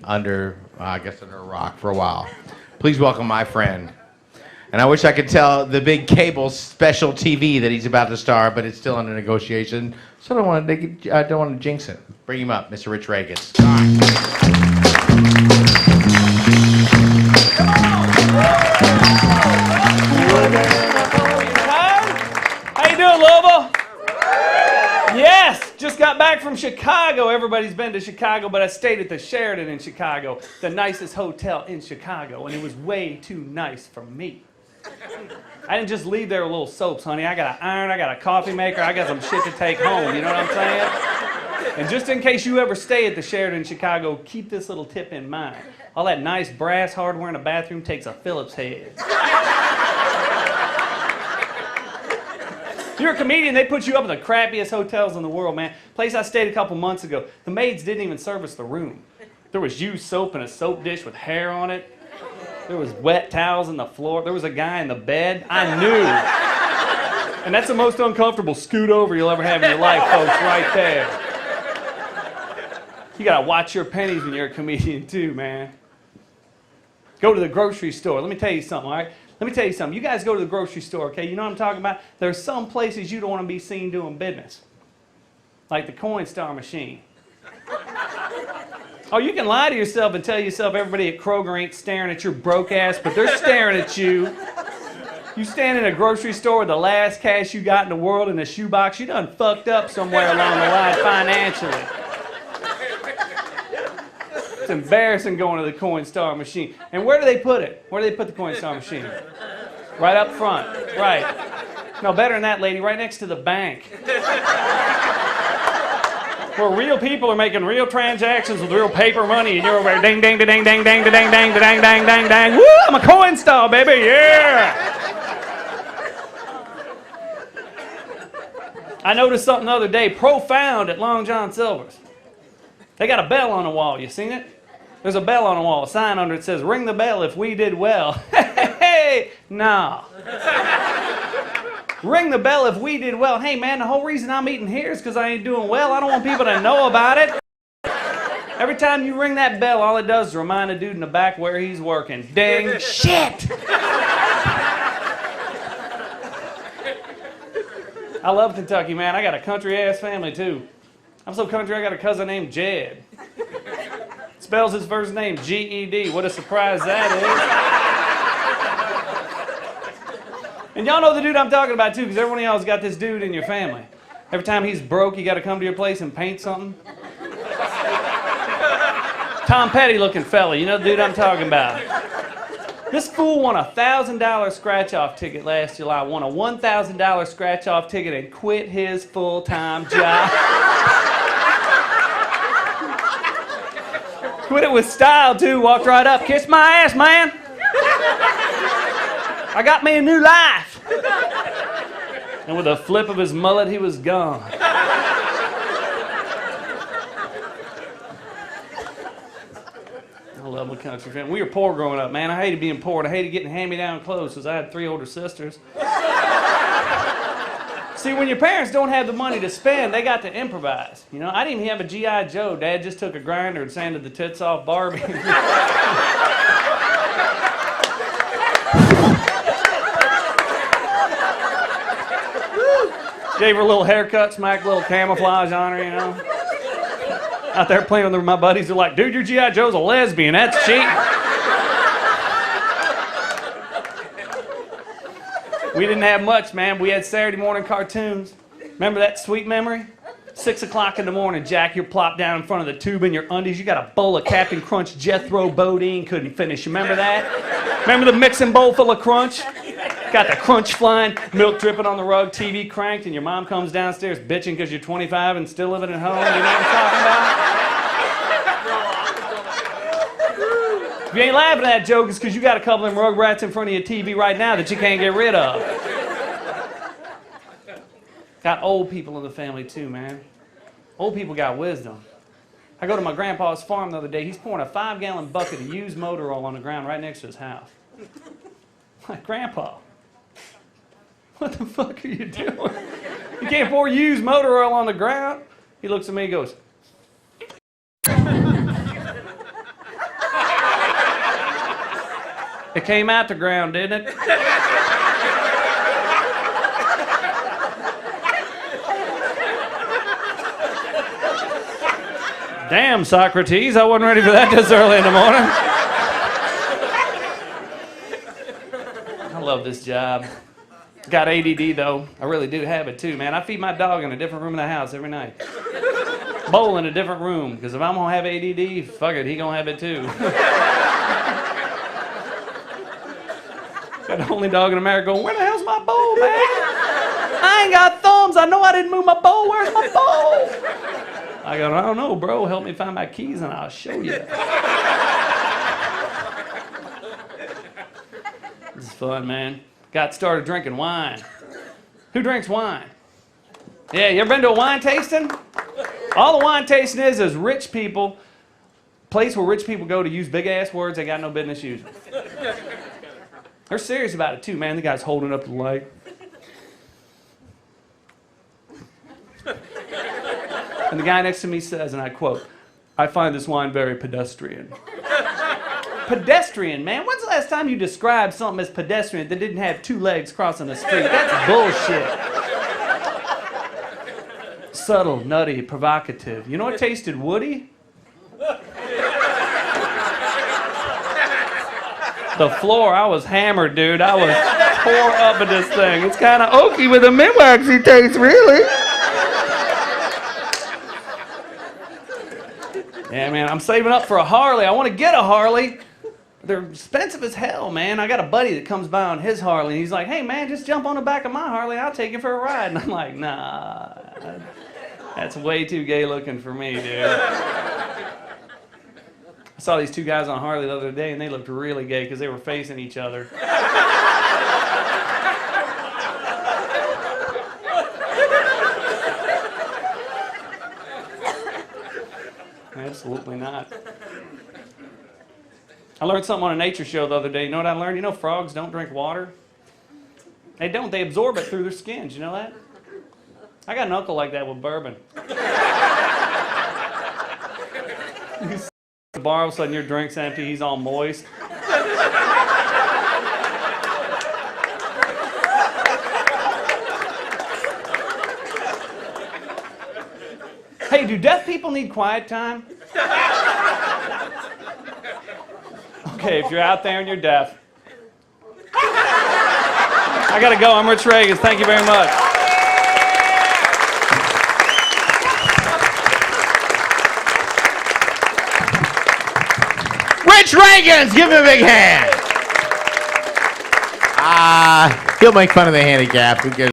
under a rock for a while. Please welcome my friend. And I wish I could tell the big cable special TV that he's about to star, but it's still under negotiation. So I don't want to jinx it. Bring him up, Mr. Rich Ragains. How you doing, Louisville? Yes, just got back from Chicago. Everybody's been to Chicago, but I stayed at the Sheraton in Chicago, the nicest hotel in Chicago, and it was way too nice for me. I didn't just leave there with little soaps, honey. I got an iron, I got a coffee maker, I got some shit to take home, you know what I'm saying? And just in case you ever stay at the Sheraton in Chicago, keep this little tip in mind. All that nice brass hardware in the bathroom takes a Phillips head. If you're a comedian, they put you up in the crappiest hotels in the world, man. Place I stayed a couple months ago, the maids didn't even service the room. There was used soap in a soap dish with hair on it. There was wet towels on the floor. There was a guy in the bed. I knew. And that's the most uncomfortable scoot over you'll ever have in your life, folks, right there. You gotta watch your pennies when you're a comedian too, man. Go to the grocery store. Let me tell you something, all right? Let me tell you something. You guys go to the grocery store, okay? You know what I'm talking about? There's some places you don't want to be seen doing business. Like the Coinstar machine. Oh, you can lie to yourself and tell yourself everybody at Kroger ain't staring at your broke ass, but they're staring at you. You stand in a grocery store with the last cash you got in the world in a shoebox, you done fucked up somewhere along the line financially. It's embarrassing going to the Coinstar machine. And where do they put it? Where do they put the Coinstar machine? Right up front. Right. No, better than that, lady. Right next to the bank. Where real people are making real transactions with real paper money, and you're over there ding, ding, ding, ding, ding, ding, ding, ding, ding, ding, ding, ding. Woo! I'm a Coinstar, baby. Yeah. I noticed something the other day, profound at Long John Silver's. They got a bell on the wall. You seen it? There's a bell on the wall, a sign under it says, "Ring the bell if we did well." Hey, no. Ring the bell if we did well. Hey, man, the whole reason I'm eating here is because I ain't doing well. I don't want people to know about it. Every time you ring that bell, all it does is remind a dude in the back where he's working. Ding. Shit. I love Kentucky, man. I got a country-ass family, too. I'm so country, I got a cousin named Jed. Spells his first name G-E-D. What a surprise that is. And y'all know the dude I'm talking about, too, because every one of y'all's got this dude in your family. Every time he's broke, you got to come to your place and paint something. Tom Petty-looking fella. You know the dude I'm talking about. This fool won a $1,000 scratch-off ticket last July. Won a $1,000 scratch-off ticket and quit his full-time job. Quit it with style, too. Walked right up. Kiss my ass, man. I got me a new life. And with a flip of his mullet, he was gone. I love my country family. We were poor growing up, man. I hated being poor, and I hated getting hand-me-down clothes because I had 3 older sisters. See, when your parents don't have the money to spend, they got to improvise. You know, I didn't even have a G.I. Joe. Dad just took a grinder and sanded the tits off Barbie. Gave her a little haircut, smacked a little camouflage on her, you know. Out there playing with my buddies, they're like, "Dude, your G.I. Joe's a lesbian. That's cheating." We didn't have much, man. We had Saturday morning cartoons. Remember that sweet memory? 6 o'clock in the morning, Jack, you're plopped down in front of the tube in your undies. You got a bowl of Captain Crunch Jethro Bodine, couldn't finish. You remember that? Remember the mixing bowl full of Crunch? Got the crunch flying, milk dripping on the rug, TV cranked, and your mom comes downstairs bitching because you're 25 and still living at home. You know what I'm talking about? If you ain't laughing at that joke, it's because you got a couple of them Rugrats in front of your TV right now that you can't get rid of. Got old people in the family too, man. Old people got wisdom. I go to my grandpa's farm the other day. He's pouring a 5-gallon bucket of used motor oil on the ground right next to his house. I'm like, "Grandpa, what the fuck are you doing? You can't pour used motor oil on the ground?" He looks at me and goes, It came out the ground, didn't it? Damn, Socrates, I wasn't ready for that this early in the morning. I love this job. Got ADD though. I really do have it too, man. I feed my dog in a different room of the house every night. Bowl in a different room, because if I'm gonna have ADD, fuck it, he gonna have it too. Got the only dog in America going, where the hell's my bowl, man? I ain't got thumbs. I know I didn't move my bowl. Where's my bowl? I go, I don't know, bro. Help me find my keys and I'll show you. This is fun, man. Got started drinking wine. Who drinks wine? Yeah, you ever been to a wine tasting? All the wine tasting is rich people, place where rich people go to use big-ass words they got no business using. They're serious about it, too, man. The guy's holding up the light. And the guy next to me says, and I quote, I find this wine very pedestrian. Pedestrian, man. When's the last time you described something as pedestrian that didn't have two legs crossing the street? That's bullshit. Subtle, nutty, provocative. You know what tasted woody? The floor, I was hammered, dude. I was tore up at this thing. It's kind of oaky with a mint-waxy taste, really. Yeah, man, I'm saving up for a Harley. I want to get a Harley. They're expensive as hell, man. I got a buddy that comes by on his Harley, and he's like, hey, man, just jump on the back of my Harley. I'll take you for a ride. And I'm like, nah, that's way too gay looking for me, dude. I saw these two guys on Harley the other day, and they looked really gay because they were facing each other. Absolutely not. I learned something on a nature show the other day. You know what I learned? You know frogs don't drink water? They don't. They absorb it through their skins. You know that? I got an uncle like that with bourbon. You sit at the bar, all of a sudden your drink's empty, he's all moist. Hey, do deaf people need quiet time? Okay, if you're out there and you're deaf. I gotta go. I'm Rich Ragains. Thank you very much. Rich Ragains, give him a big hand. He'll make fun of the handicapped. Who gives